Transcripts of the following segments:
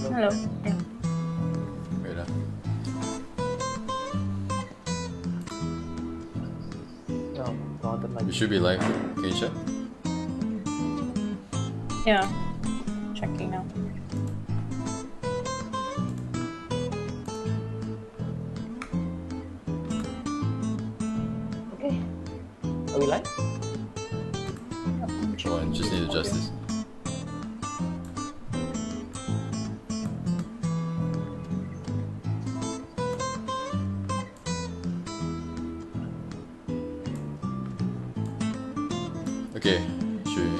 Hello. Yeah. Wait, No, not like we should be live. Can you check? Yeah. Checking now. Okay. Are we live? Oh, I just need to adjust this. Okay, should we...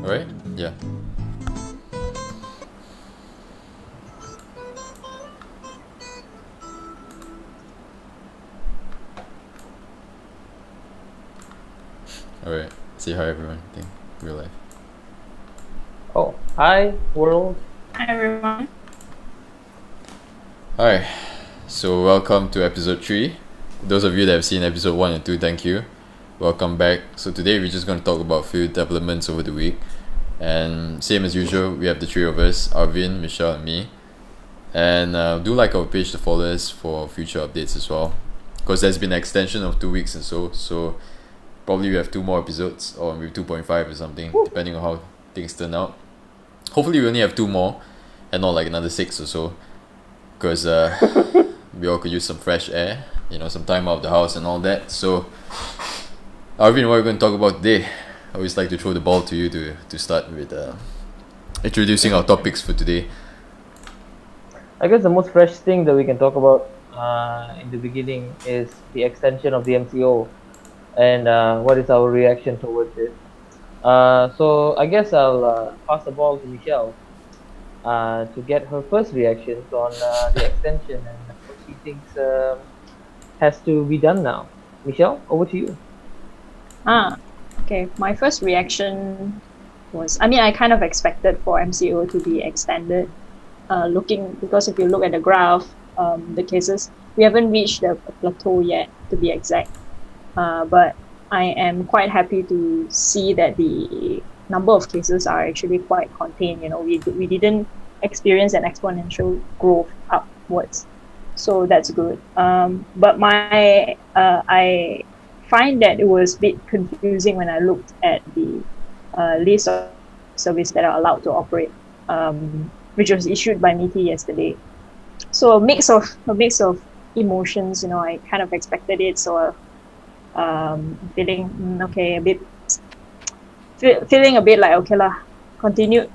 Alright? Yeah. Alright, say hi everyone. I think we're live. Oh, hi world. Hi everyone. Alright, so welcome to episode 3. Those of you that have seen episode 1 and 2, thank you. Welcome back. So today we're just going to talk about a few developments over the week. And same as usual, we have the three of us, Arvin, Michelle and me. And do like our page to follow us for future updates as well. Because there's been an extension of 2 weeks and so probably we have 2 more episodes or maybe 2.5 or something, depending on how things turn out. Hopefully we only have 2 more and not like another 6 or so. Because we all could use some fresh air, some time out of the house and all that. So Arvin, what are we going to talk about today? I always like to throw the ball to you to start with introducing our topics for today. I guess the most fresh thing that we can talk about in the beginning is the extension of the MCO and what is our reaction towards it. So I guess I'll pass the ball to Michelle to get her first reactions on the extension and what she thinks has to be done now. Michelle, over to you. Okay. My first reaction was, I kind of expected for MCO to be extended. Because if you look at the graph, the cases, we haven't reached the plateau yet, to be exact. But I am quite happy to see that the number of cases are actually quite contained. We didn't experience an exponential growth upwards, so that's good. But I find that it was a bit confusing when I looked at the list of services that are allowed to operate, which was issued by MITI yesterday. So a mix of emotions. I kind of expected it, so feeling okay, feeling a bit like okay lah, continue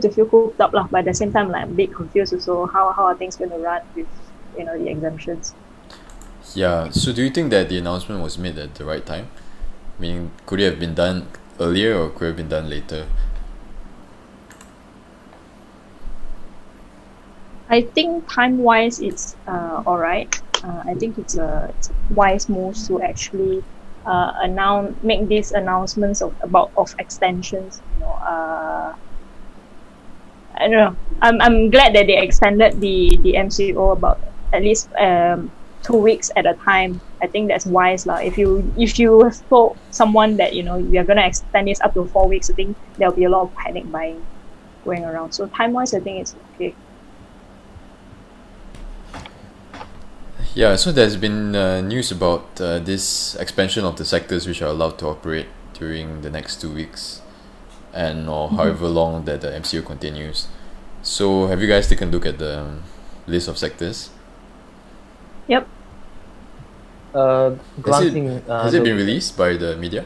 to feel cooped up lah, but at the same time like I'm a bit confused also how are things going to run with the exemptions. Yeah, so do you think that the announcement was made at the right time? Meaning, could it have been done earlier or could it have been done later? I think time-wise it's alright. I think it's a wise move to actually make these announcements of extensions. I don't know. I'm glad that they extended the MCO about at least 2 weeks at a time. I think that's wise lah. If you have told someone that we are gonna extend this up to 4 weeks, I think there'll be a lot of panic buying going around. So time-wise, I think it's okay. Yeah, so there's been news about this expansion of the sectors which are allowed to operate during the next 2 weeks or however long that the MCO continues. So have you guys taken a look at the list of sectors? Yep. Has it been released by the media?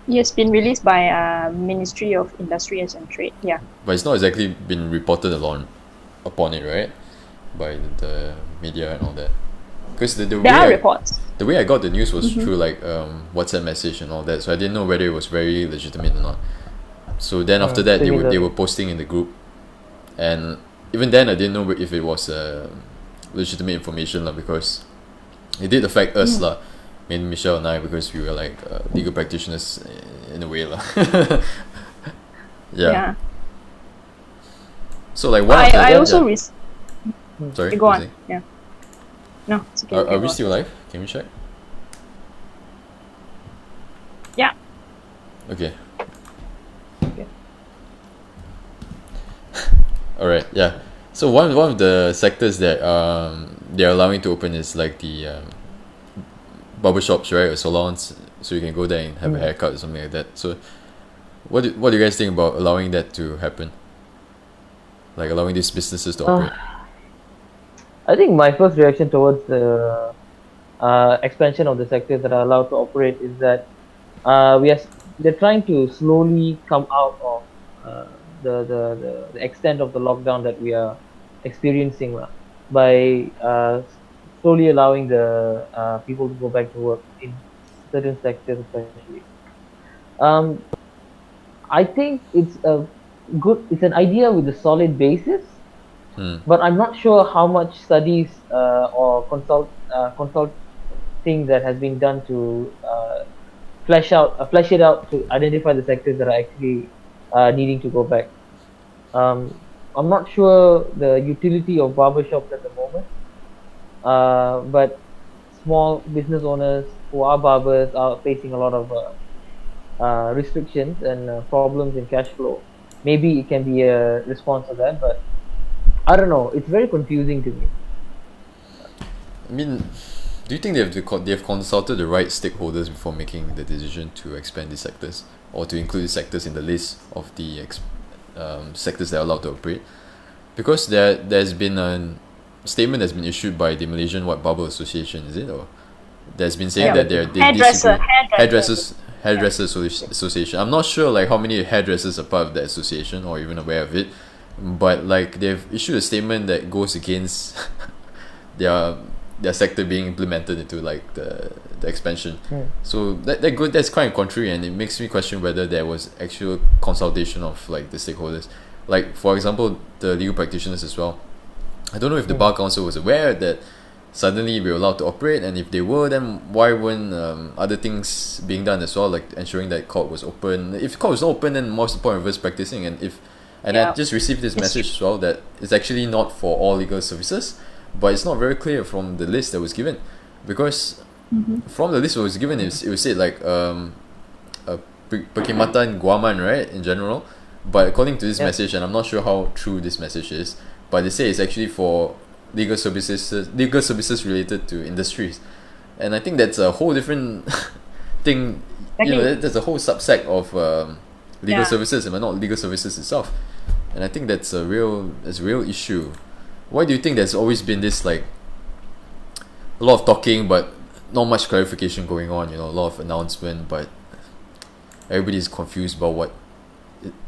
It's been released by Ministry of Industry and Trade. Yeah. But it's not exactly been reported upon it, right? By the media and all that. Because there are reports. The way I got the news was through like WhatsApp message and all that, so I didn't know whether it was very legitimate or not. So then after that, they were posting in the group, and even then I didn't know if it was legitimate information lah, because it did affect us lah, Michelle and I, because we were like legal practitioners in a way lah. Yeah. So like one after I that, also sorry, go on. Yeah. No, it's okay. Are we still live? Can we check? Yeah. Okay. All right, yeah. So one of the sectors that they're allowing to open is like the barber shops, right, or salons, so you can go there and have a haircut or something like that. So what do you guys think about allowing that to happen? Like allowing these businesses to operate? I think my first reaction towards the expansion of the sectors that are allowed to operate is that they're trying to slowly come out of the extent of the lockdown that we are experiencing by slowly allowing the people to go back to work in certain sectors especially. I think it's an idea with a solid basis, but I'm not sure how much studies or consulting that has been done to flesh it out to identify the sectors that are actually needing to go back. I'm not sure the utility of barbershops at the moment, but small business owners who are barbers are facing a lot of restrictions and problems in cash flow. Maybe it can be a response to that, but I don't know. It's very confusing to me. I mean, do you think they've consulted the right stakeholders before making the decision to expand these sectors, or to include these sectors in the list of the sectors that are allowed to operate? Because there's been a statement that's been issued by the Malaysian Barber Association, is it? Or there's been saying that they hairdressers association. I'm not sure like how many hairdressers are part of that association or even aware of it, but like they've issued a statement that goes against their sector being implemented into like the expansion. So that's quite contrary, and it makes me question whether there was actual consultation of like the stakeholders. Like for example, the legal practitioners as well. I don't know if the Bar Council was aware that suddenly we were allowed to operate, and if they were, then why weren't other things being done as well, like ensuring that court was open? If court was not open, then what's the point of us practicing? I just received this message as well that it's actually not for all legal services, but it's not very clear from the list that was given, because from the list that was given, it was said like perkhidmatan guaman, right, in general. But according to this message, and I'm not sure how true this message is, but they say it's actually for legal services related to industries, and I think that's a whole different thing. There's a whole subsect of legal services, and not legal services itself, and I think that's a real issue. Why do you think there's always been this like a lot of talking but not much clarification going on? A lot of announcement, but everybody's confused about what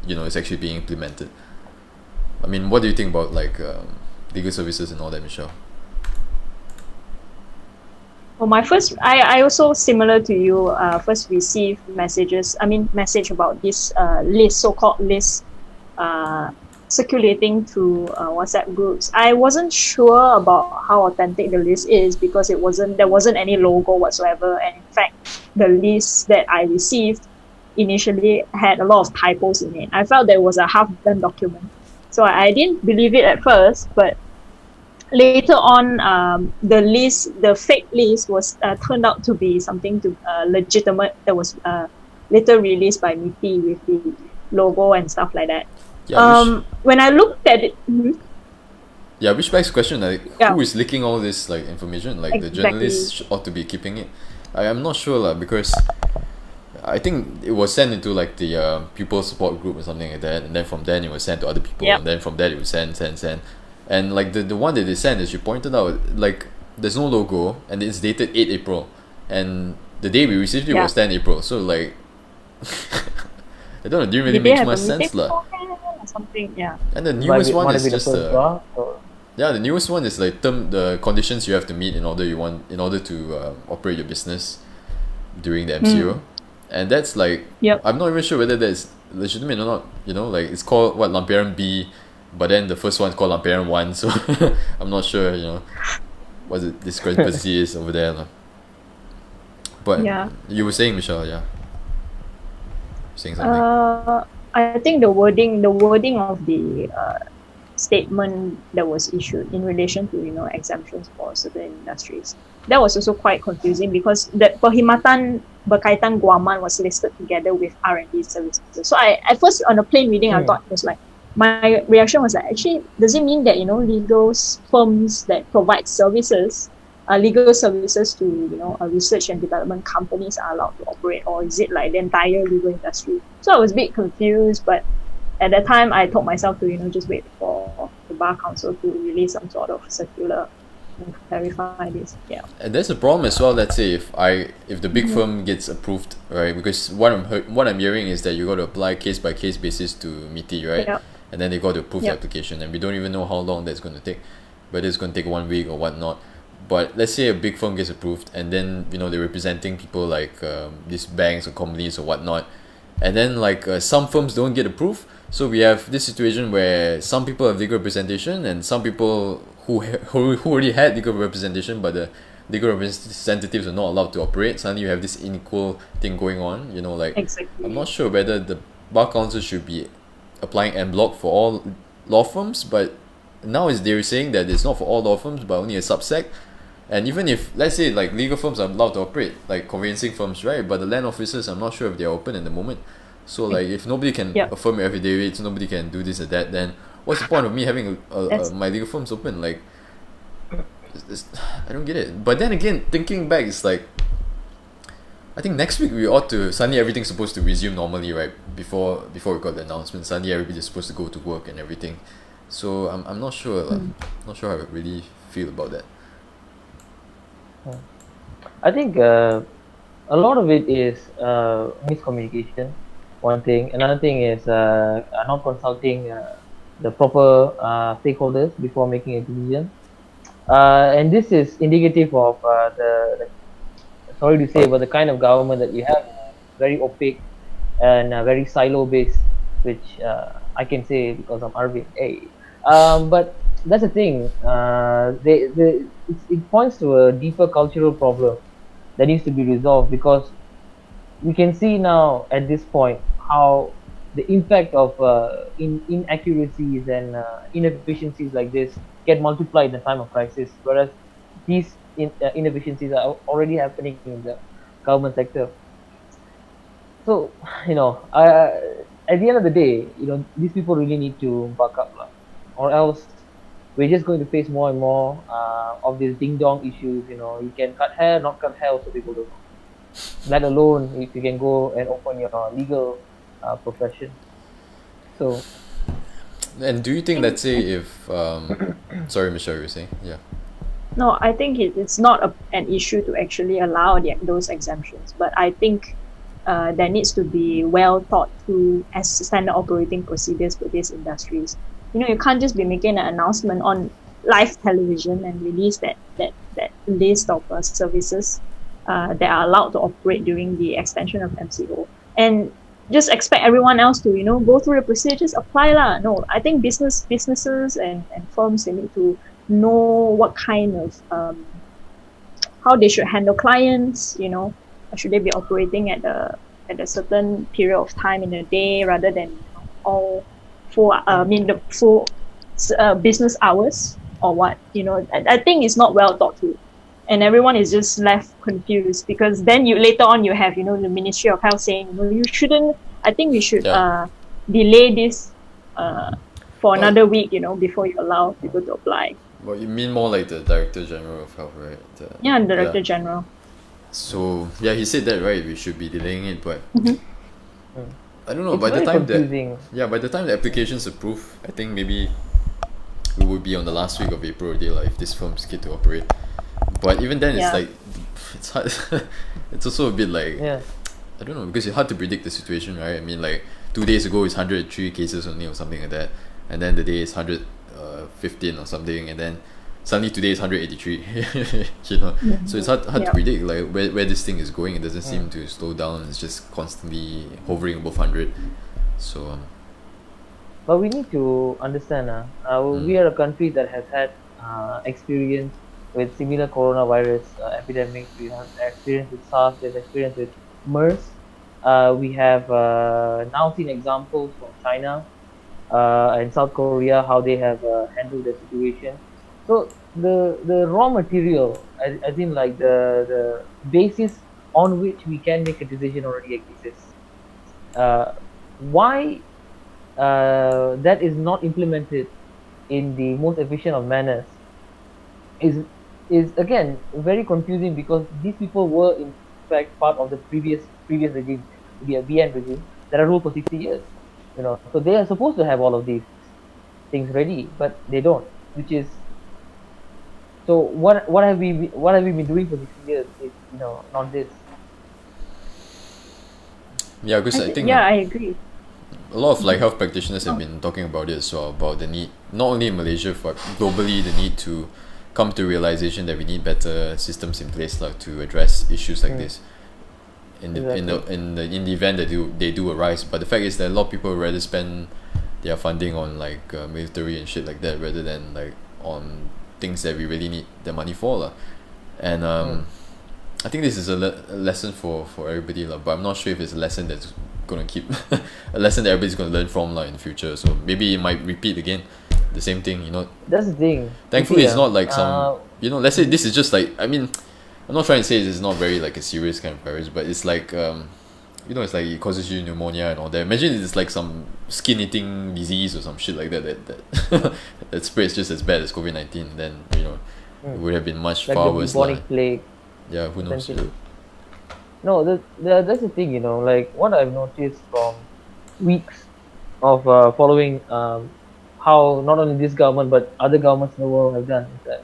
is actually being implemented. I mean, what do you think about like legal services and all that, Michelle? Well, I also, similar to you, first received message about this so-called list circulating through WhatsApp groups. I wasn't sure about how authentic the list is because there wasn't any logo whatsoever, and in fact, the list that I received initially had a lot of typos in it. I felt there was a half-done document. So I didn't believe it at first, but later on, the fake list was turned out to be something legitimate that was later released by MITI with the logo and stuff like that. When I looked at it, which begs the question, like, who is leaking all this like information? Like the journalists ought to be keeping it. I'm not sure because I think it was sent into like the pupil support group or something like that, and then from then it was sent to other people, and then from that it was sent, and like the one that they sent, as you pointed out, like there's no logo and it's dated 8 April, and the day we received it was 10 April. So like, I don't know, didn't really make much sense lah. Something, And the newest one is just the newest one is like the conditions you have to meet in order to operate your business during the MCO. And that's like, I'm not even sure whether that's legitimate or not. Like it's called Lampiran B, but then the first one's called Lampiran 1, so I'm not sure, what the discrepancy is over there. But you were saying, Michelle, saying something. I think the wording of the statement that was issued in relation to exemptions for certain industries, that was also quite confusing because that perkhidmatan berkaitan guaman was listed together with R&D services. So I at first on a plain reading I thought it was like my reaction was like, actually, does it mean that, legal firms that provide services, legal services to, research and development companies are allowed to operate, or is it like the entire legal industry? So I was a bit confused, but at that time I told myself to, just wait for the Bar Council to release some sort of circular to clarify this. Yeah. And there's a problem as well. Let's say if the big firm gets approved, right? Because what I'm hearing is that you got to apply case by case basis to MITI, right? Yep. And then they got to approve the Yep. application, and we don't even know how long that's going to take, whether it's going to take 1 week or whatnot. But let's say a big firm gets approved, and then they're representing people like these banks or companies or whatnot, and then some firms don't get approved. So we have this situation where some people have legal representation, and some people who already had legal representation, but the legal representatives are not allowed to operate. Suddenly you have this unequal thing going on. Exactly. I'm not sure whether the Bar Council should be applying en bloc for all law firms, but now they're saying that it's not for all law firms, but only a subset. And even if, let's say, legal firms are allowed to operate, like conveyancing firms, right? But the land offices, I'm not sure if they're open at the moment. So if nobody can Yep. affirm everyday rates, nobody can do this or that, then what's the point of me having my legal firms open? I don't get it. But then again, thinking back, it's I think next week we ought to, suddenly everything's supposed to resume normally, right? Before we got the announcement, suddenly everybody's supposed to go to work and everything. So I'm not sure. Not sure how I really feel about that. I think a lot of it is miscommunication. One thing. Another thing is not consulting the proper stakeholders before making a decision. And this is indicative of sorry to say, but the kind of government that you have, very opaque and very silo-based, which I can say because I'm Arvin. Hey. But that's the thing. It points to a deeper cultural problem that needs to be resolved, because we can see now at this point how the impact of inaccuracies and inefficiencies like this get multiplied in the time of crisis, whereas these inefficiencies are already happening in the government sector. So, at the end of the day, these people really need to buck up, or else we're just going to face more and more of these ding dong issues. You can cut hair, not cut hair, also people don't know. Let alone if you can go and open your legal profession. So. And do you think, let's say, if sorry, Michelle, you were saying, yeah. No, I think it's not an issue to actually allow those exemptions, but I think there needs to be well thought through as standard operating procedures for these industries. You can't just be making an announcement on live television and release that list of services that are allowed to operate during the extension of MCO, and just expect everyone else to go through the procedures, apply lah. No, I think businesses and firms, they need to know what kind of how they should handle clients. Should they be operating at a certain period of time in a day rather than all the full business hours, or what? I think it's not well thought through, and everyone is just left confused, because then later on you have the Ministry of Health saying you shouldn't. I think we should delay this for another week, before you allow people to apply. Well, you mean more like the Director General of Health, right? Director General. So he said that, right? We should be delaying it, but I don't know. It's By the very time confusing. by the time the application's approved, I think maybe we would be on the last week of April already, if this firms get to operate. But even then, it's hard. It's also a bit I don't know, because it's hard to predict the situation, right? I mean, 2 days ago it's 103 cases only or something like that, and then the day is 115 or something, and then suddenly today is 183. So it's hard to predict where this thing is going. It doesn't seem to slow down. It's just constantly hovering above 100. So but we need to understand we are a country that has had experience with similar coronavirus epidemics. We have experience with SARS, we have experience with MERS. We have now seen examples from China and South Korea, how they have handled the situation. So the raw material, I think the basis on which we can make a decision already exists. Why that is not implemented in the most efficient of manners is is again very confusing, because these people were in fact part of the previous regime, the BN regime, that are ruled for 60 years. So they are supposed to have all of these things ready, but they don't. Which is, so what have we been doing for 60 years? If not this. Yeah, because I think I agree. a lot of like health practitioners have been talking about it as well, about the need, not only in Malaysia but globally, the need to come to realization that we need better systems in place like to address issues like this in the in the event that they do arise. But the fact is that a lot of people rather spend their funding on like military and shit like that rather than like on things that we really need the money for lah. And I think this is a lesson for everybody lah, but I'm not sure if it's a lesson that's gonna keep a lesson that everybody's gonna learn from lah in the future. So maybe it might repeat again the same thing, That's the thing. Thankfully it's not like some let's say this is just like, I mean, I'm not trying to say this is not very like a serious kind of virus, but it's like it's like it causes you pneumonia and all that. Imagine it's like some skin eating disease or some shit like that that spreads just as bad as COVID-19. Then it would have been much like far the worse bubonic plague. Yeah, who knows? Essentially. No, that's the thing, like what I've noticed from weeks of following how not only this government but other governments in the world have done is that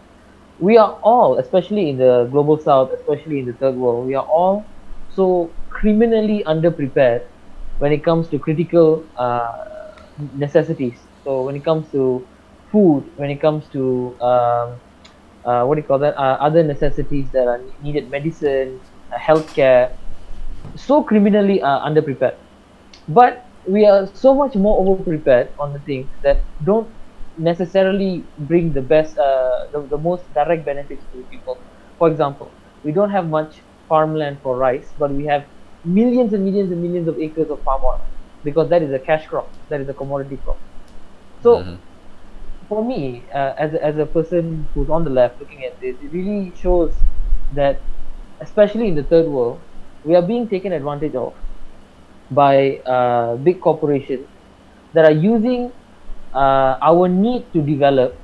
we are all, especially in the global south, especially in the third world, we are all so criminally underprepared when it comes to critical necessities. So when it comes to food, when it comes to what do you call that? Other necessities that are needed, medicine, healthcare, so criminally underprepared. But we are so much more overprepared on the things that don't necessarily bring the best, the most direct benefits to people. For example, we don't have much farmland for rice, but we have millions and millions and millions of acres of palm oil, because that is a cash crop, that is a commodity crop. So for me, as a person who's on the left looking at this, it really shows that, especially in the third world, we are being taken advantage of by big corporations that are using our need to develop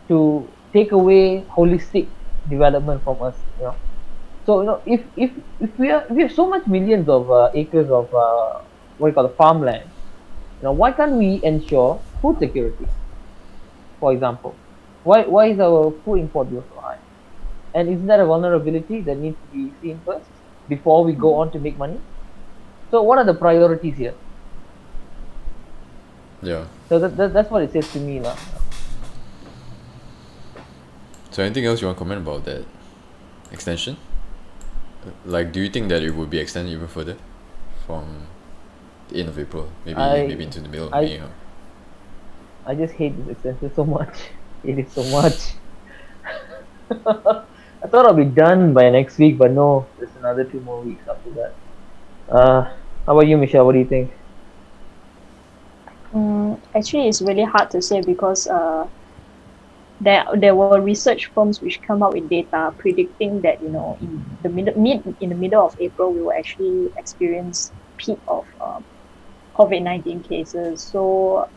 to take away holistic development from us. So if we have so much millions of acres of what you call the farmland, why can't we ensure food security? For example, why is our food import bill so high? And isn't that a vulnerability that needs to be seen first before we go on to make money? So what are the priorities here? Yeah. So that's what it says to me lah. So anything else you want to comment about that extension? Like, do you think that it would be extended even further from the end of April, maybe into the middle of May? I just hate this extension so much. It is so much. I thought I'll be done by next week, but no, there's another 2 more weeks after that. How about you, Michelle? What do you think? Actually, it's really hard to say, because there were research firms which come out with data predicting that in the middle of April we will actually experience peak of COVID-19 cases. So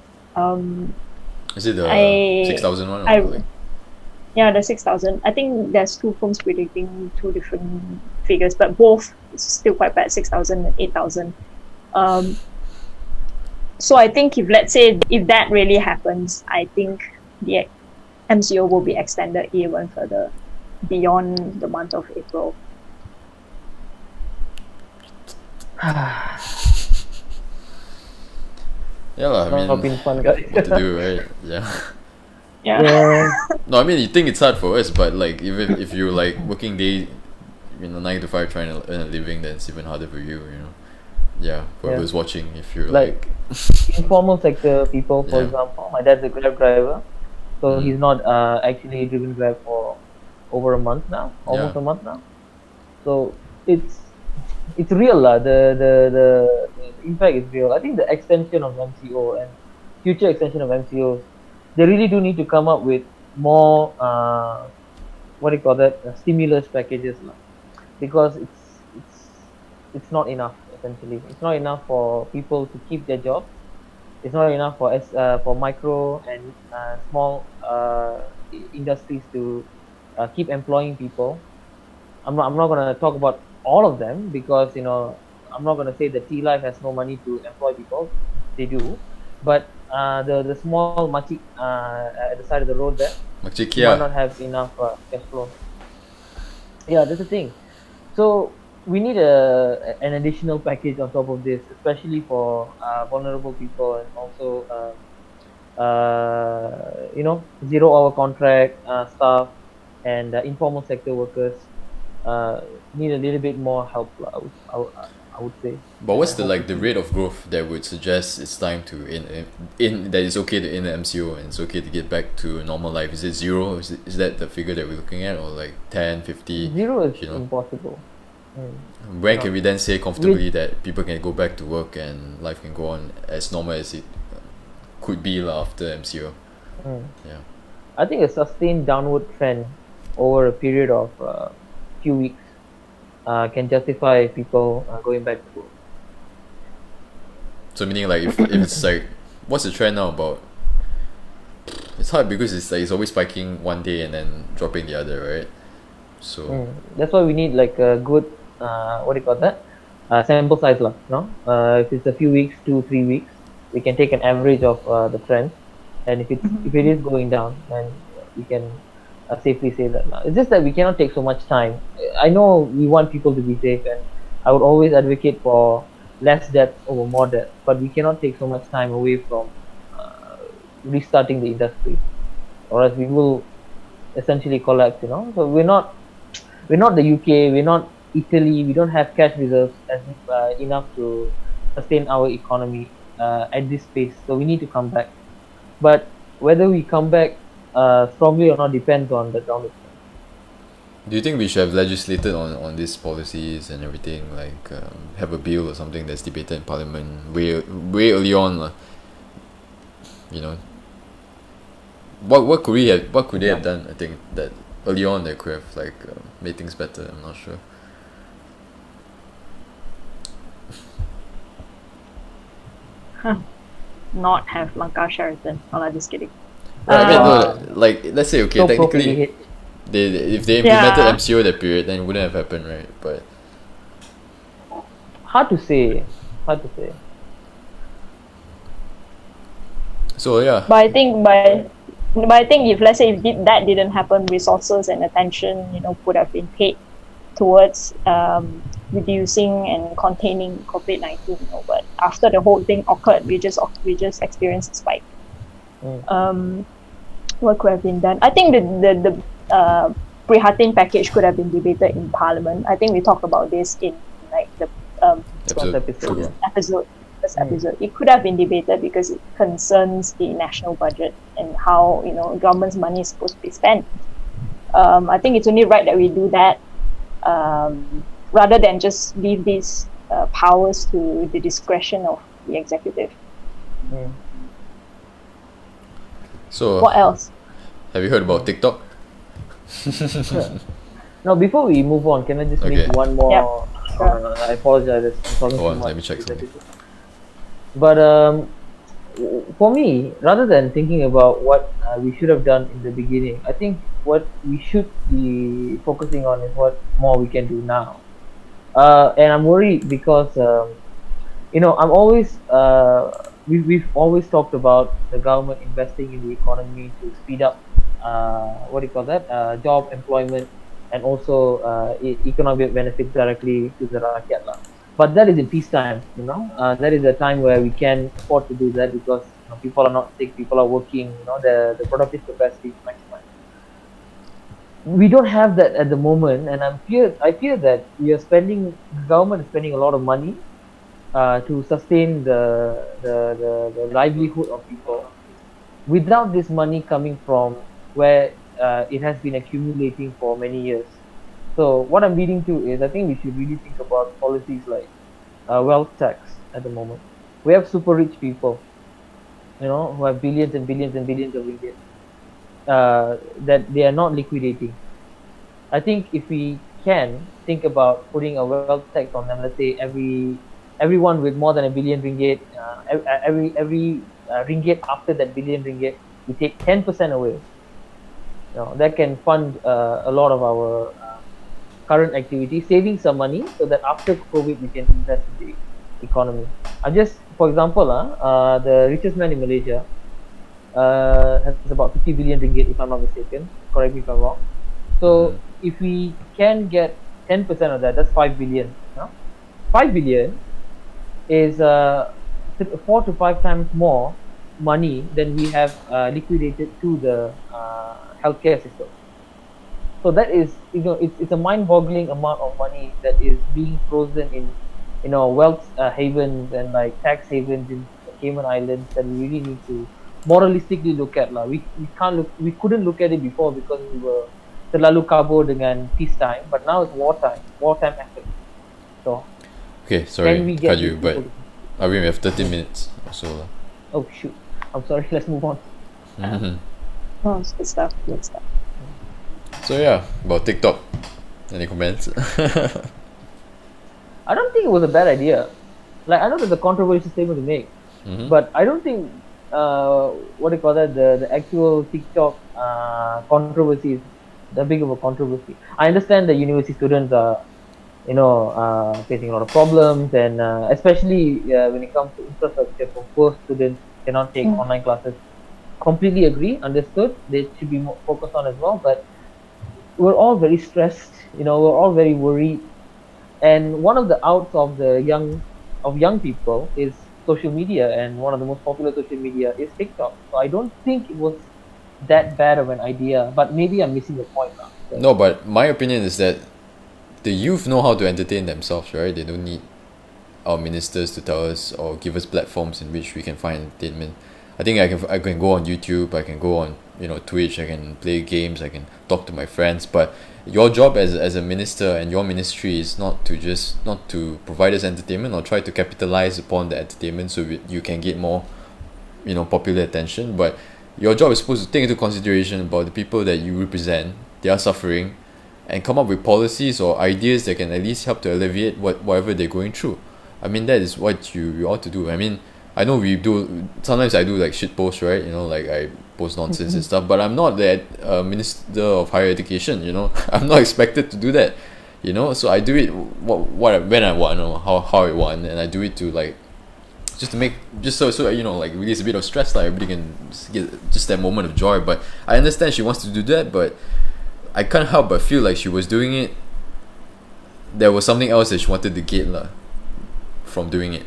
is it the 6,000 one? Yeah, the 6,000. I think there's 2 firms predicting 2 different figures, but both still quite bad, 6,000 and 8,000. So I think if that really happens, I think the MCO will be extended even further beyond the month of April. Yeah, I mean, not been fun, guys. what to do, right? Yeah. Yeah. No, I mean, you think it's hard for us, but like if you're like working day, 9 to 5 trying to earn a living, then it's even harder for you. Yeah, whoever's watching, if you're like informal sector people, for Yeah. example, my dad's a Grab driver, so he's not actually driven Grab for over a month now, almost Yeah. a month now. So it's real lah. The impact is real. I think the extension of MCO and future extension of MCOs, they really do need to come up with more what do you call that, stimulus packages lah, because it's not enough. Essentially, it's not enough for people to keep their jobs, It's not enough for micro and small industries to keep employing people. I'm not gonna talk about all of them because I'm not gonna say that T Life has no money to employ people. They do, but the small machik at the side of the road there might Machikia. not have enough cash flow. Yeah, that's the thing. So we need an additional package on top of this, especially for vulnerable people and also 0 hour contract staff and informal sector workers uh, need a little bit more help. I would say, But and what's I hope we the see rate that. of growth that would suggest it's time to in that it's okay to end the MCO and it's okay to get back to normal life? Is it zero? Is that the figure that we're looking at, or like 10, 50? Zero is You know, impossible. when can No. we then say With comfortably that people can go back to work and life can go on as normal as it could be lah after MCO? mm, Yeah. I think a sustained downward trend over a period of few weeks can justify people going back to work. So meaning like if it's like what's the trend now about? It's hard because it's like it's always spiking one day and then dropping the other, right? So That's why we need like a good what do you call that sample size lah. No, if it's a few weeks, 2-3 weeks, we can take an average of the trend, and if it is going down, then we can safely say that. It's just that we cannot take so much time. I know we want people to be safe, and I would always advocate for less death over more death, but we cannot take so much time away from restarting the industry, or else we will essentially collapse. So we're not the UK, we're not Italy, we don't have cash reserves enough to sustain our economy at this pace. So we need to come back. But whether we come back strongly or not depends on the downward trend. do you think we should have legislated on these policies and everything, like have a bill or something that's debated in Parliament way early on, lah? You know, what could they have done? I think that early on they could have like made things better. I'm not sure. Not have Lanka Sheraton. Oh, I'm just kidding. I mean, Uh, no, like let's say okay, So technically hit. if they implemented Yeah. MCO that period, then it wouldn't have happened, right? But Hard to say. Hard to say. so yeah, But I think if let's say if that didn't happen, resources and attention, would have been paid towards reducing and containing COVID-19. But after the whole thing occurred, we just experienced a spike. Mm. What could have been done? I think the Prihatin package could have been debated in Parliament. I think we talked about this in like the episode episode, two. yeah. first episode. It could have been debated because it concerns the national budget and how government's money is supposed to be spent. I think it's only right that we do that, rather than just leave these powers to the discretion of the executive. Mm. So What else? have you heard about TikTok? Now, before we move on, can I just Okay. make one more? Yep, sure. I apologize. I'm talking Go too on, much let me check this something. episode. But for me, rather than thinking about what we should have done in the beginning, I think what we should be focusing on is what more we can do now. And I'm worried because I'm always we've always talked about the government investing in the economy to speed up what do you call that job employment and also economic benefits directly to the rakyat lah. But that is in peacetime, that is a time where we can afford to do that because people are not sick, people are working, the productive capacity is maximized. We don't have that at the moment, and I fear that the government is spending a lot of money to sustain the livelihood of people without this money coming from where it has been accumulating for many years. So what I'm leading to is I think we should really think about policies like wealth tax at the moment. We have super rich people, who have billions and billions and billions of ringgit that they are not liquidating. I think if we can think about putting a wealth tax on them, let's say everyone with more than 1 billion ringgit, every ringgit after that billion ringgit, we take 10% away. That can fund a lot of our current activities, saving some money so that after COVID we can invest in the economy. Just for example, the richest man in Malaysia has about 50 billion ringgit, if I'm not mistaken. Correct me if I'm wrong. So if we can get 10% of that, that's 5 billion. 5 billion is 4 to 5 times more money than we have liquidated to the healthcare system. So that is, it's a mind-boggling amount of money that is being frozen in, wealth havens and like tax havens in the Cayman Islands that we really need to moralistically look at lah. We couldn't look at it before because we were terlalu kabur dengan peacetime, but now it's wartime effort. So okay, sorry, can we get cut you, but we have 13 minutes or so lah. Oh shoot, I'm sorry. Let's move on. Oh, it's good stuff. So yeah, about TikTok. Any comments? I don't think it was a bad idea. Like, I know that's a controversial statement to make, but I don't think the actual TikTok controversy is that big of a controversy. I understand that university students are facing a lot of problems, and especially when it comes to infrastructure for poor students cannot take online classes. Completely agree, understood. They should be more focused on as well, but we're all very stressed. We're all very worried, and one of the outs of young people is social media, and one of the most popular social media is TikTok. So I don't think it was that bad of an idea, but maybe I'm missing the point now. So. No, but my opinion is that the youth know how to entertain themselves, right? They don't need our ministers to tell us or give us platforms in which we can find entertainment. I think I can go on YouTube, I can go on Twitch, I can play games, I can talk to my friends, but your job as a minister and your ministry is not to provide us entertainment or try to capitalize upon the entertainment so you can get more popular attention, but your job is supposed to take into consideration about the people that you represent, their suffering, and come up with policies or ideas that can at least help to alleviate whatever they're going through. I mean, that is what you ought to do. I mean, I know sometimes I do like shit posts, right? Like I post nonsense and stuff, but I'm not the minister of higher education, I'm not expected to do that, so I do it when I want, how I want, and I do it to like just so like release a bit of stress, like everybody can get just that moment of joy. But I understand she wants to do that, but I can't help but feel like she was doing it, there was something else that she wanted to get from doing it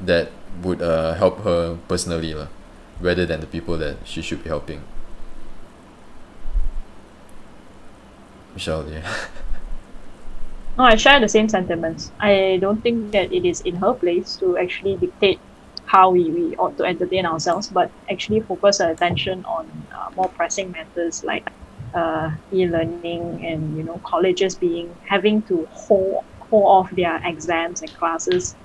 that would help her personally rather than the people that she should be helping. Michelle, yeah. No, I share the same sentiments. I don't think that it is in her place to actually dictate how we ought to entertain ourselves, but actually focus our attention on more pressing matters like e-learning and colleges having to hold off their exams and classes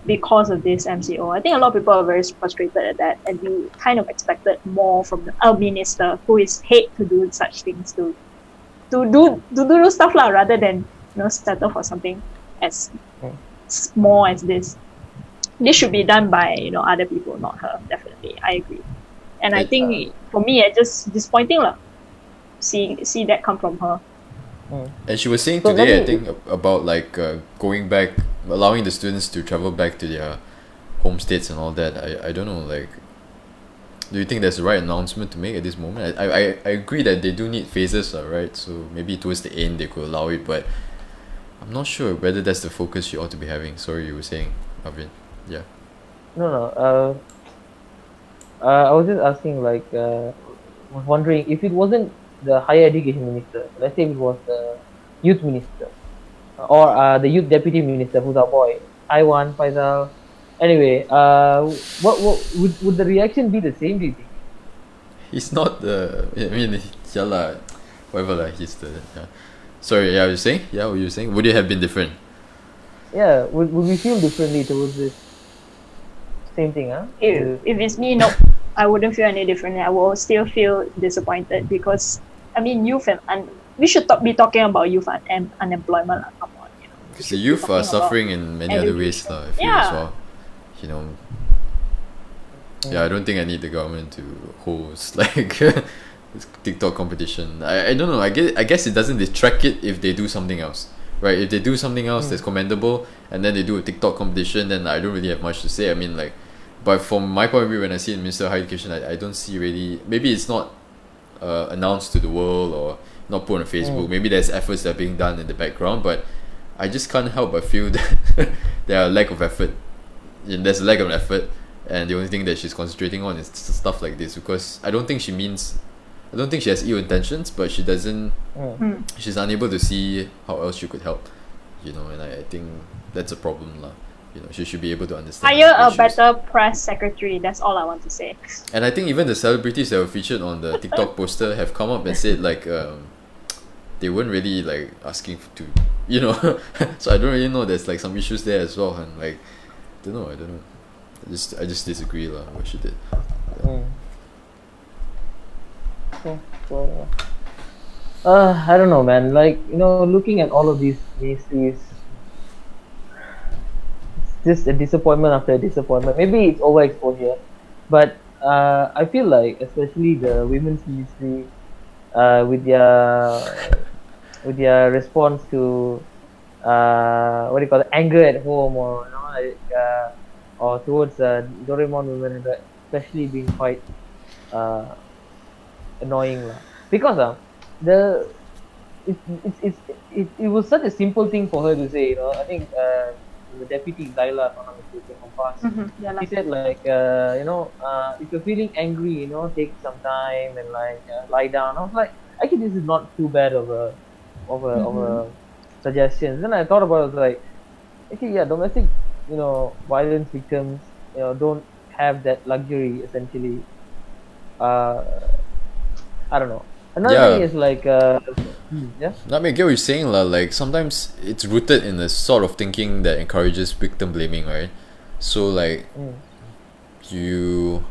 because of this MCO. I think a lot of people are very frustrated at that, and we kind of expected more from a minister who is paid to do such things to do stuff rather than settle for something as small as this. This should be done by other people, not her. Definitely, I agree. And I think for me, it's just disappointing see that come from her. And she was saying today, I think, about like going back, allowing the students to travel back to their home states and all that. I don't know, like, do you think that's the right announcement to make at this moment? I agree that they do need phases, right? So maybe towards the end they could allow it, but I'm not sure whether that's the focus you ought to be having. Sorry, you were saying, Arvin. Yeah. No. I was just asking, like, was wondering if it wasn't the higher education minister, let's say it was the youth minister, or the youth deputy minister, who's our boy, Iwan Faisal. Anyway, what would the reaction be the same? Do you think? He's not the. I mean, whatever he's the. Sorry, what were you saying? Would it have been different? Yeah, would we feel differently towards this same thing? If it's me, no, I wouldn't feel any differently. I will still feel disappointed because youth and we should be talking about youth and unemployment. Come on, because the youth are suffering in many other ways, I feel as well. Yeah, I don't think I need the government to host like this TikTok competition. I don't know. I guess it doesn't detract it if they do something else, right? If they do something else that's commendable, and then they do a TikTok competition, then I don't really have much to say. I mean, like, but from my point of view, when I see in Minister of Higher Education, I don't see really. Maybe it's not announced to the world or not put on Facebook. Maybe there's efforts that are being done in the background, but I just can't help but feel that there are lack of effort. There's a lack of effort, and the only thing that she's concentrating on is stuff like this, because I don't think she has ill intentions, but she doesn't. She's unable to see how else she could help, and I think that's a problem, lah. She should be able to understand Hire a issues. better press secretary. That's all I want to say. And I think even the celebrities that were featured on the TikTok poster have come up and said like they weren't really like asking to, so I don't really know. There's like some issues there as well, and like I don't know. I just disagree lah what she did. So, I don't know, man. Like, looking at all of these ministries, it's just a disappointment after a disappointment. Maybe it's overexposure, but I feel like, especially the women's ministry, with their response to what do you call it, anger at home, or or towards Doraemon women, especially being quite annoying lah. Because it was such a simple thing for her to say. I think the deputy Zaila, if I'm not mistaken, from past, he said like if you're feeling angry, take some time and like lie down. I was like, actually this is not too bad of a suggestion. Then I thought about it, I was like, okay, yeah, domestic violence victims don't have that luxury essentially. I don't know. Another thing is like I mean, I get what you're saying lah. Like sometimes it's rooted in a sort of thinking that encourages victim blaming, right? So like you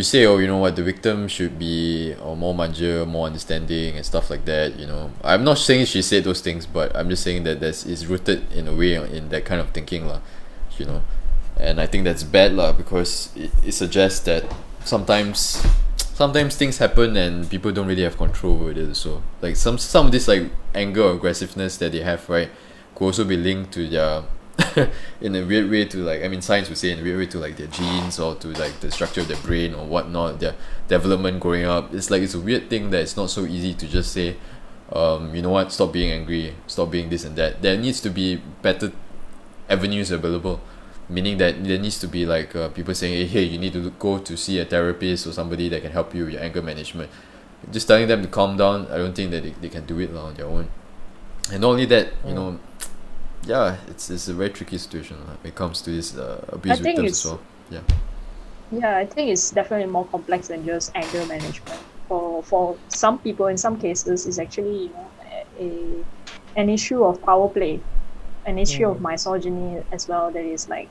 say, oh, you know what, the victim should be more manja, more understanding and stuff like that. I'm not saying she said those things, but I'm just saying that it's rooted in a way in that kind of thinking lah. And I think that's bad lah, because it suggests that sometimes things happen and people don't really have control over it. So like some of this like anger or aggressiveness that they have, right, could also be linked to their in a weird way to like, I mean, science would say in a weird way to like their genes or to like the structure of their brain or whatnot, their development growing up. It's like it's a weird thing that it's not so easy to just say, you know what, stop being angry, stop being this and that. There needs to be better avenues available, meaning that there needs to be like people saying, hey, you need to go to see a therapist or somebody that can help you with your anger management. Just telling them to calm down, I don't think that they can do it on their own. And not only that, it's a very tricky situation when it comes to this abuse victims as well. I think it's definitely more complex than just anger management. For some people, in some cases, it's actually an issue of power play, an issue of misogyny as well, that is like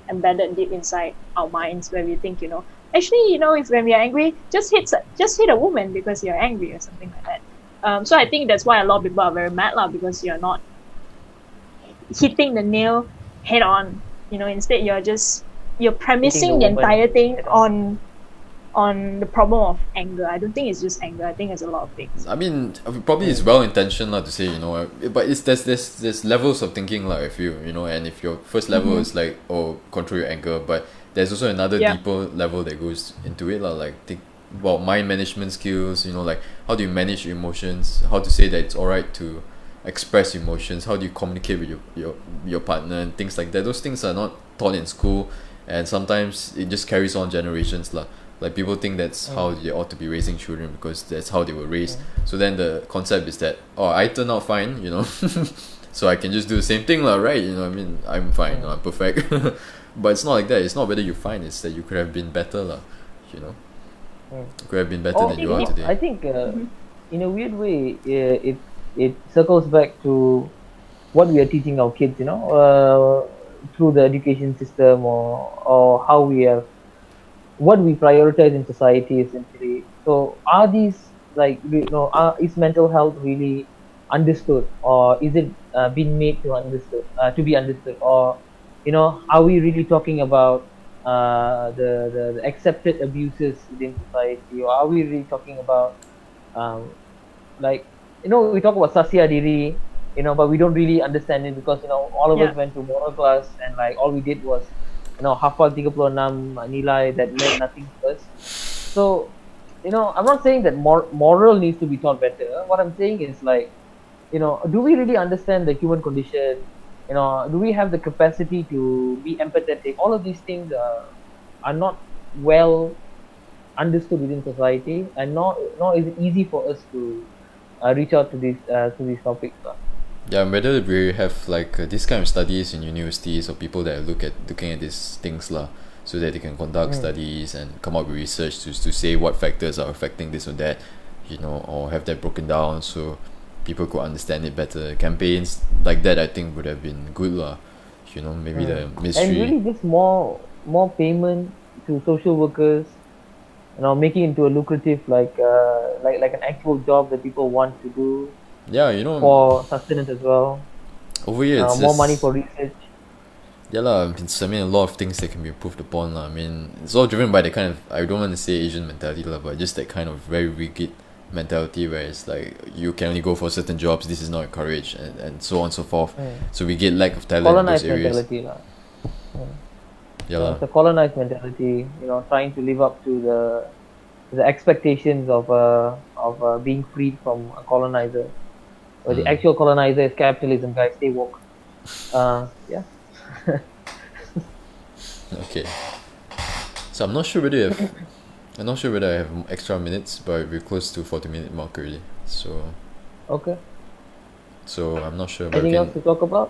embedded deep inside our minds, where we think actually if when we are angry, just hit a woman because you're angry or something like that. So I think that's why a lot of people are very mad lah, because you're not hitting the nail head on. Instead you're premising the entire thing on the problem of anger. I don't think it's just anger. I think it's a lot of things. I mean, probably it's well intentioned to say, but there's levels of thinking I feel, and if your first level is like, oh, control your anger, but there's also another deeper level that goes into it like think about mind management skills, like how do you manage emotions, how to say that it's alright to express emotions, how do you communicate with your partner and things like that. Those things are not taught in school, and sometimes it just carries on generations lah. Like people think that's how they ought to be raising children because that's how they were raised. So then the concept is that, oh, I turn out fine, so I can just do the same thing lah, right? I mean, I'm fine, I'm perfect. But it's not like that. It's not whether you're fine, it's that you could have been better lah, You could have been better than you are today. I think in a weird way it circles back to what we are teaching our kids, through the education system, or how what we prioritize in society essentially. So are these is mental health really understood, or is it being made to be understood, or are we really talking about the accepted abuses within society, or are we really talking about like, we talk about Sasya Diri, but we don't really understand it because all of Yeah. us went to moral class and like all we did was hafal 36 nilai that meant nothing to us. So I'm not saying that moral needs to be taught better. What I'm saying is like, do we really understand the human condition? Do we have the capacity to be empathetic? All of these things are not well understood within society, and nor is it easy for us to reach out to these topics. Yeah, whether we have like this kind of studies in universities or people that are looking at these things lah, so that they can conduct studies and come up with research to say what factors are affecting this or that, or have that broken down so people could understand it better. Campaigns like that I think would have been good lah. Maybe the ministry. And really just more payment to social workers, making it into a lucrative like an actual job that people want to do. Yeah, for sustenance as well. Over here it's more just, money for research. Yeah lah, I mean a lot of things that can be improved upon lah. I mean it's all driven by the kind of, I don't want to say Asian mentality lah, but just that kind of very rigid mentality where it's like you can only go for certain jobs, this is not encouraged, and so on and so forth. So we get lack of talent in those Colonized areas. mentality lah. Yeah lah. It's a colonized mentality, trying to live up to the expectations of being freed from a colonizer. Or the actual colonizer is capitalism, guys. Stay woke. Yeah. Okay. So I'm not sure whether I have extra minutes, but we're close to 40-minute mark already. So. Okay. So I'm not sure. But anything else to talk about?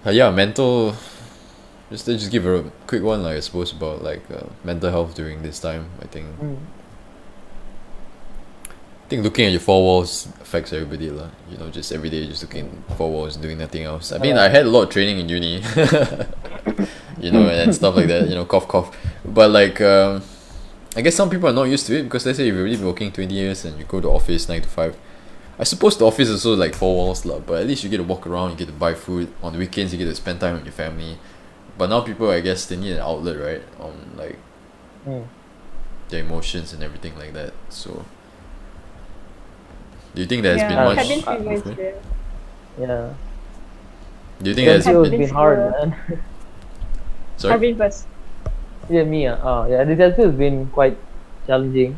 Yeah, mental. Just give a quick one, like I suppose, about like mental health during this time. I think looking at your four walls affects everybody lah. Just every day just looking at four walls, doing nothing else. I mean, I had a lot of training in uni, and stuff like that. Cough cough. But like, I guess some people are not used to it because let's say you've already been working 20 years and you go to office 9 to 5. I suppose the office is also like four walls lah, but at least you get to walk around, you get to buy food. On the weekends you get to spend time with your family. But now people, I guess, they need an outlet, right? On like their emotions and everything like that. So. Do you think there has been much improvement? Yeah. Do you think there's been hard, man? Sorry? Arvin first. Yeah, me. Yeah, this episode has been quite challenging.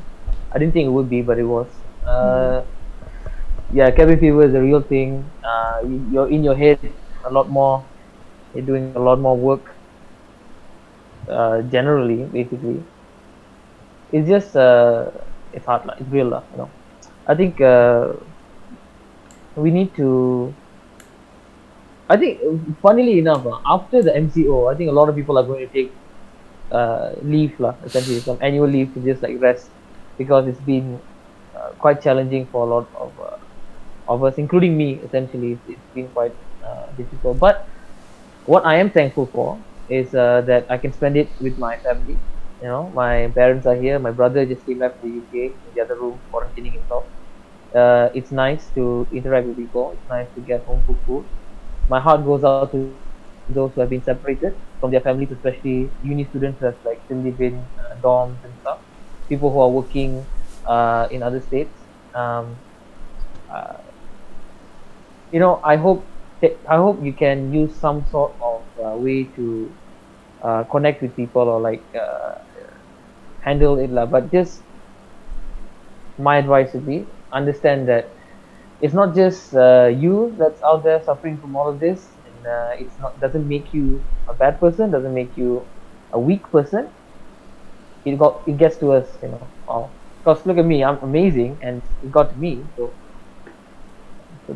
I didn't think it would be, but it was. Yeah, cabin fever is a real thing. You're in your head a lot more. You're doing a lot more work. Generally, basically, it's just it's hard. It's real, I think we need to. I think, funnily enough, after the MCO, I think a lot of people are going to take leave, essentially some annual leave to just like rest, because it's been quite challenging for a lot of us, including me. Essentially, it's been quite difficult. But what I am thankful for is that I can spend it with my family. My parents are here. My brother just came back from the UK in the other room, quarantining himself. It's nice to interact with people. It's nice to get home cooked food. My heart goes out to those who have been separated from their families, especially uni students who have like still live in dorms and stuff. People who are working in other states. I hope you can use some sort of way to connect with people or like handle it, but just my advice would be understand that it's not just you that's out there suffering from all of this, and doesn't make you a bad person, doesn't make you a weak person. It gets to us, because look at me, I'm amazing, and it got to me, so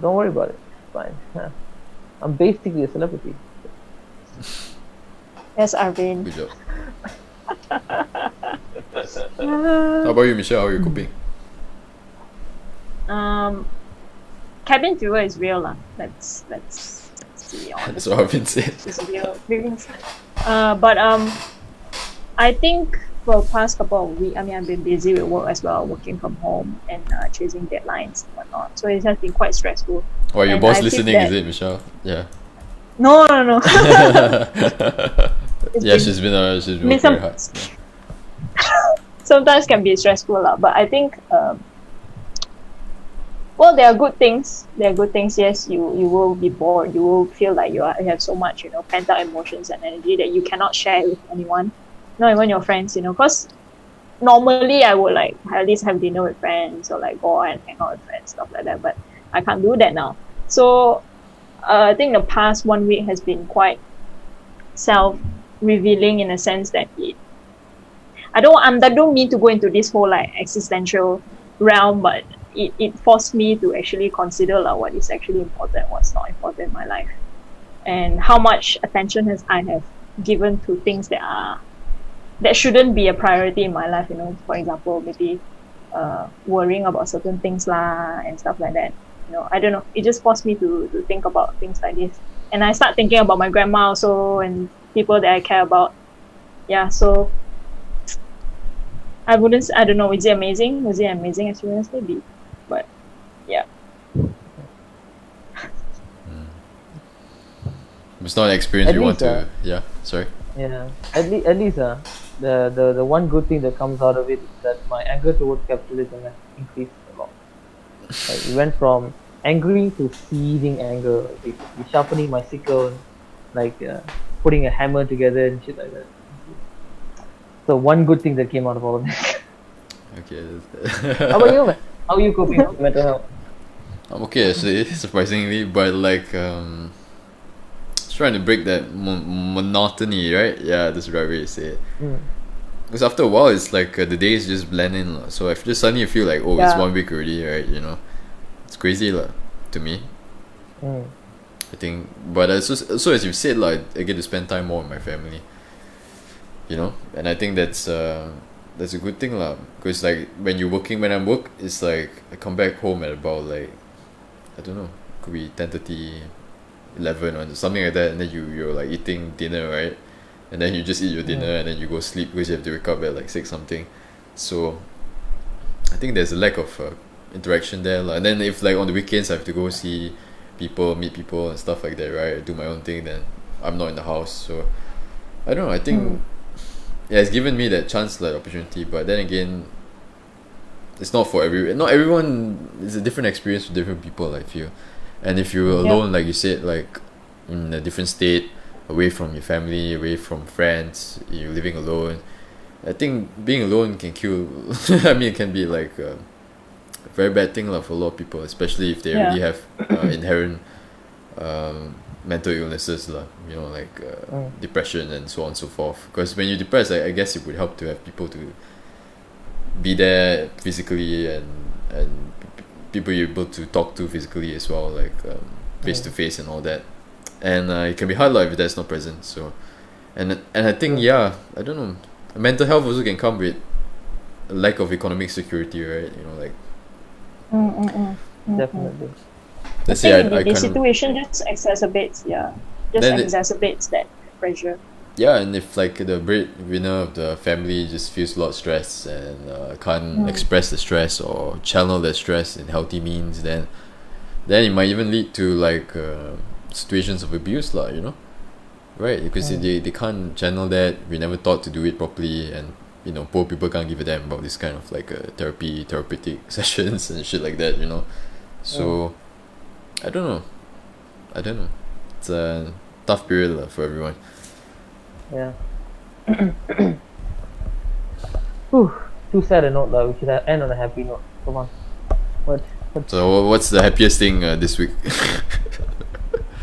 don't worry about it. It's fine. I'm basically a celebrity. Yes, Arvin. Good job. How about you, Michelle? How are you coping? Cabin fever is real lah. Let's see. That's what I've been saying. It's real. But I think for the past couple of weeks, I've been busy with work as well, working from home and chasing deadlines and whatnot. So it has been quite stressful. Oh, your And boss I think listening, that- is it, Michelle? Yeah. No, no, no. Yeah, she's been mean, working very hard. sometimes can be stressful lah, but I think well, there are good things. There are good things. Yes, you will be bored. You will feel like you have so much, pent up emotions and energy that you cannot share with anyone, not even your friends. Because normally I would like at least have dinner with friends or like go out and hang out with friends, stuff like that. But I can't do that now. So I think the past 1 week has been quite self-revealing in a sense that I don't mean to go into this whole like existential realm, but it forced me to actually consider like what is actually important, what's not important in my life, and how much attention I have given to things that shouldn't be a priority in my life. For example, maybe worrying about certain things lah and stuff like that. I don't know. It just forced me to think about things like this, and I start thinking about my grandma also and people that I care about. Yeah, so I don't know, is it amazing? Was it an amazing experience? Maybe. But yeah. It's not an experience At you want least, to. Yeah, sorry. Yeah, at least the one good thing that comes out of it is that my anger towards capitalism has increased a lot. Like, it went from angry to seething anger, basically sharpening my sickle, like putting a hammer together and shit like that. So one good thing that came out of all of this. Okay. How about you, man? How are you coping with mental health? I'm okay actually, surprisingly, but like just trying to break that monotony, right? Yeah, that's the right way to say it. Because after a while, it's like the days just blend in, lah. So if just suddenly you feel like, oh, it's Yeah. 1 week already, right? It's crazy, lah, to me. I think, but so as you said, like, I get to spend time more with my family. And I think that's a good thing, lah. Because like when I'm work, it's like I come back home at about like, I don't know, could be 10:30, 11 or something like that, and then you're like eating dinner, right? And then you just eat your dinner and then you go sleep because you have to wake up at like 6 something. So I think there's a lack of interaction there, lah. And then if like on the weekends I have to go see people, meet people and stuff like that, right? Do my own thing, then I'm not in the house. So I don't know, I think yeah, it's given me that chance, like opportunity, but then again, it's not for not everyone. It's a different experience for different people, I feel. And if you're alone, like you said, like in a different state, away from your family, away from friends, you're living alone, I think being alone can kill. I mean, it can be like a very bad thing, like, for a lot of people, especially if they already have inherent mental illnesses, like depression and so on and so forth. Because when you're depressed, I guess it would help to have people to be there physically and people you're able to talk to physically as well, like face to face and all that. And it can be hard, like, if that's not present. So, and I think I don't know, mental health also can come with a lack of economic security, right? Like Definitely. let's say the situation just exacerbates that pressure. Yeah, and if like the breadwinner of the family just feels a lot of stress and can't express the stress or channel the stress in healthy means, then it might even lead to like situations of abuse, right? Because they can't channel that. We never thought to do it properly, and poor people can't give a damn about this kind of like therapeutic sessions and shit like that. So I don't know. It's a tough period for everyone. Yeah. Whew, too sad a note, though. We should end on a happy note. Come on. So what's the happiest thing this week?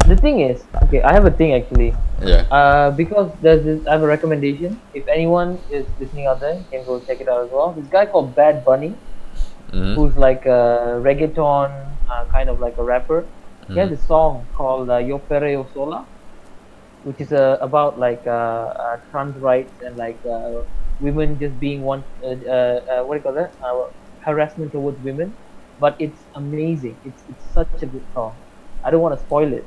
The thing is, okay, I have a thing actually. Yeah. Because I have a recommendation. If anyone is listening out there, you can go check it out as well. This guy called Bad Bunny, who's like a reggaeton, kind of like a rapper. He has a song called Yo Perreo Sola, which is about like trans rights and like women just being what do you call that? Harassment towards women. But it's amazing. It's such a good song. I don't want to spoil it,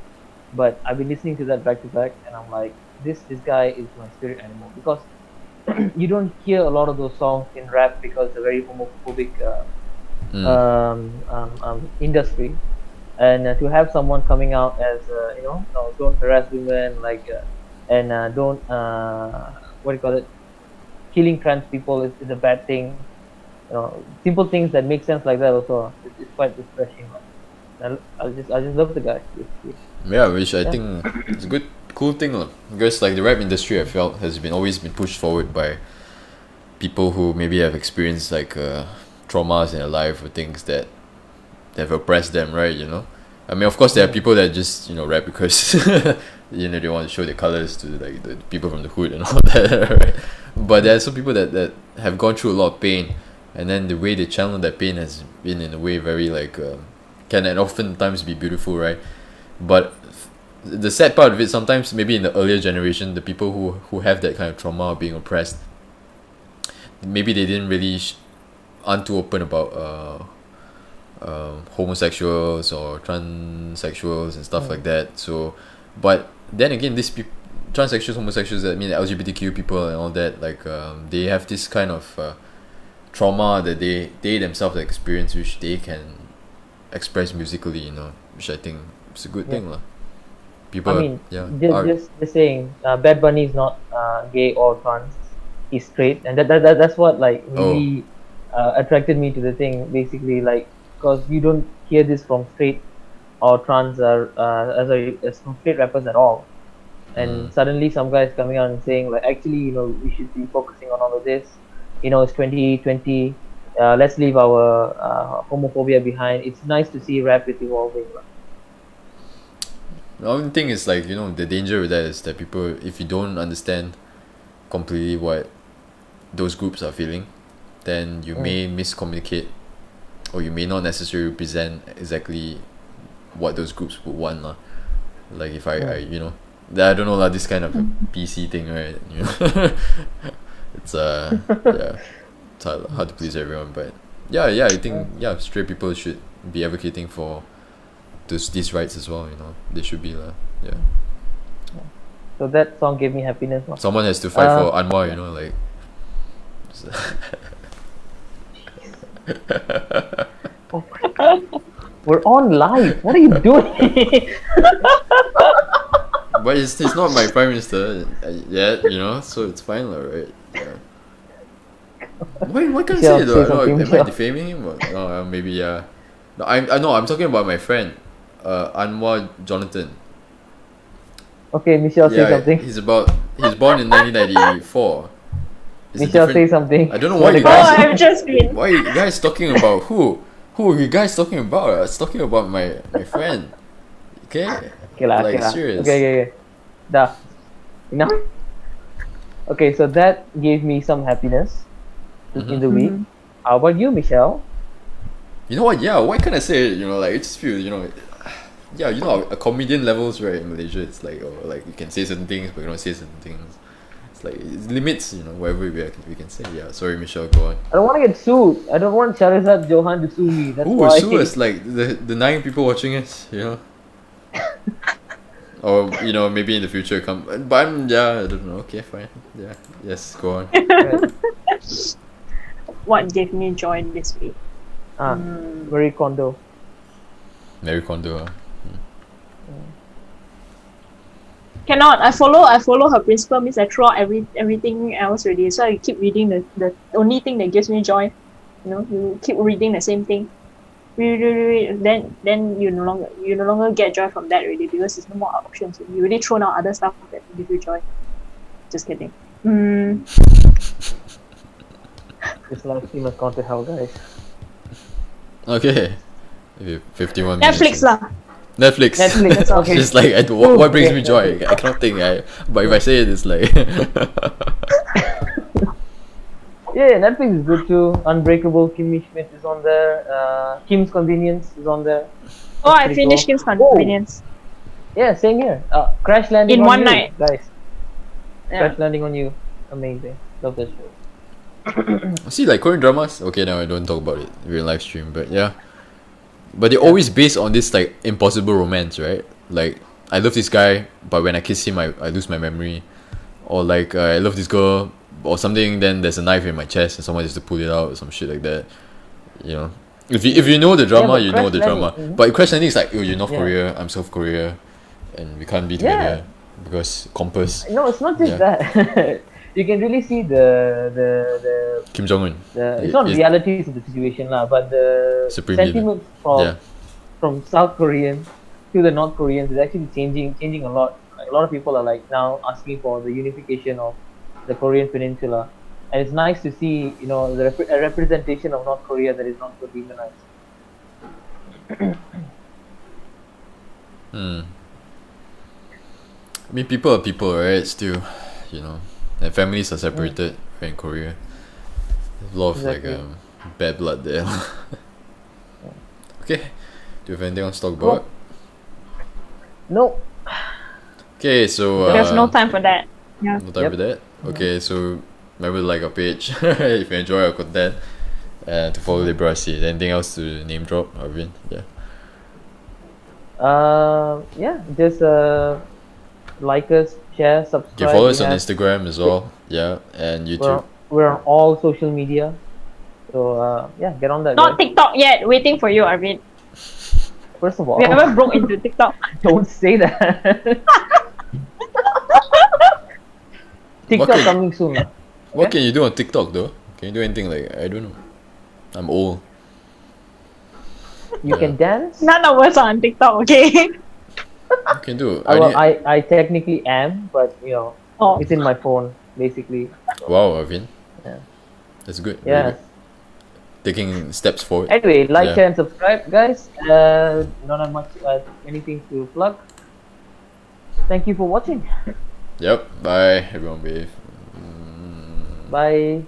but I've been listening to that back to back, and I'm like, this guy is my spirit animal, because you don't hear a lot of those songs in rap because they're very homophobic industry. and to have someone coming out as no, don't harass women, like and don't what do you call it, killing trans people is a bad thing. Simple things that make sense like that also. It's quite refreshing. I just love the guy. Yeah, which I Yeah. think is a good, cool thing, lah. Because like the rap industry, I felt has been always been pushed forward by people who maybe have experienced like traumas in their life or things that have oppressed them, right? I mean, of course, there are people that just rap because they want to show their colors to like the people from the hood and all that, right? But there are some people that have gone through a lot of pain, and then the way they channel that pain has been in a way very like can and oftentimes be beautiful, right? But the sad part of it, sometimes maybe in the earlier generation, the people who have that kind of trauma of being oppressed, maybe they didn't really aren't too open about homosexuals or transsexuals and stuff like that. So, but then again, these transsexuals, homosexuals, I mean LGBTQ people and all that, like they have this kind of trauma that they themselves experience, which they can express musically, which I think is a good thing, lah. People, I mean, yeah, just saying, Bad Bunny is not gay or trans. He's straight, and that's what like really attracted me to the thing. Basically, like, because you don't hear this from straight or trans or as from straight rappers at all. And suddenly, some guys coming out and saying like, actually, we should be focusing on all of this. It's 2020. Let's leave our homophobia behind. It's nice to see rap is evolving. The only thing is like the danger with that is that people, if you don't understand completely what those groups are feeling, then you may miscommunicate, or you may not necessarily represent exactly what those groups would want, lah. Like if I I don't know, lah, this kind of PC thing, right? It's yeah, it's hard to please everyone, but yeah, I think straight people should be advocating for these rights as well. They should be, lah. Yeah. So that song gave me happiness. Someone has to fight for Anwar, like. Oh my God. We're on live. What are you doing? But it's not my prime minister yet, so it's fine, right? Yeah. Why can't I say it though? No, am I defaming him? Or, no, maybe yeah. No, I'm talking about my friend, Anwar Jonathan. Okay, Michelle, say something. He's born in 1994. Michelle, say something. I don't know why you guys. I've just been. Why are you guys talking about who? Who are you guys talking about? I was talking about my friend. Okay. Okay lah. Serious. Okay. Dah. Enough. Okay, so that gave me some happiness in the week. How about you, Michelle? You know what? Yeah. Why can't I say it? Like it just feels. Yeah, a comedian levels, right, in Malaysia, it's like, like you can say certain things, but you don't say certain things. It's like it limits, whatever we can say. Yeah, sorry, Michelle, go on. I don't want to get sued. I don't want Charizard Johan to sue me. That's why. Sue us, like the 9 people watching us, or maybe in the future come. But I don't know. Okay, fine. Yeah, yes, go on. What gave me joy this week? Marie Kondo. Mary Kondo. Cannot. I follow her principle. Means I throw out everything else already. So I keep reading the only thing that gives me joy. You keep reading the same thing. Read. Then you no longer get joy from that already, because there's no more options. You really throw out other stuff that give you joy. Just kidding. This live stream has gone to hell, guys. Okay. 51 minutes. Netflix lah. Netflix. Okay. It's like what brings me joy? I cannot think. But if I say it, it's like. Yeah, Netflix is good too. Unbreakable, Kimmy Schmidt is on there. Kim's Convenience is on there. Oh, I finished Kim's Convenience. Yeah, same here. Crash Landing in on one You, night, guys. Yeah. Crash Landing on You, amazing. Love that show. See, like Korean dramas. Okay, now I don't talk about it. We're in live stream, but yeah. But they're always based on this like impossible romance, right? Like I love this guy, but when I kiss him, I lose my memory. Or like I love this girl or something. Then there's a knife in my chest, and someone has to pull it out or some shit like that. if you know the drama, but you know crash the drama. landing, But crash landing is like, oh, you're North Yeah. Korea, I'm South Korea, and we can't be Yeah. together because compass. No, it's not just Yeah. that. You can really see the Kim Jong Un. it's not realities of the situation lah, but the Supreme leader. sentiment from Yeah. from South Koreans to the North Koreans is actually changing a lot. Like, a lot of people are like now asking for the unification of the Korean Peninsula, and it's nice to see a representation of North Korea that is not so demonized. I mean, people are people, right? Still, and families are separated right, in Korea. There's a lot of Exactly. bad blood there. Okay, do you have anything else to talk Cool. about? No. Okay, so There's no time for that. Yeah. no time Yep. for that. Okay, so remember to like our page if you enjoy our content, and to follow Liberasi. Anything else to name drop, Arvin? Yeah. Yeah, just like us, share, subscribe. You can follow us We on have- Instagram as well. Yeah, and We're, YouTube. we're on all social media, so yeah, get on that. Not guys. TikTok yet. Waiting for you, Arvin. First of all, We haven't broke into TikTok. don't say that. TikTok can- coming soon. lah. What can you do on TikTok though? Can you do anything like, I don't know? I'm old. You can dance. None of us are on TikTok, okay? You can do. Well, I technically am, but Oh, it's in my phone basically. Wow, Arvin. Yeah. That's good. Very Yeah. good. Taking steps forward. Anyway, like, Yeah. share, and subscribe, guys. Not have much anything to plug. Thank you for watching. Yep. Bye, everyone. Wave. Bye.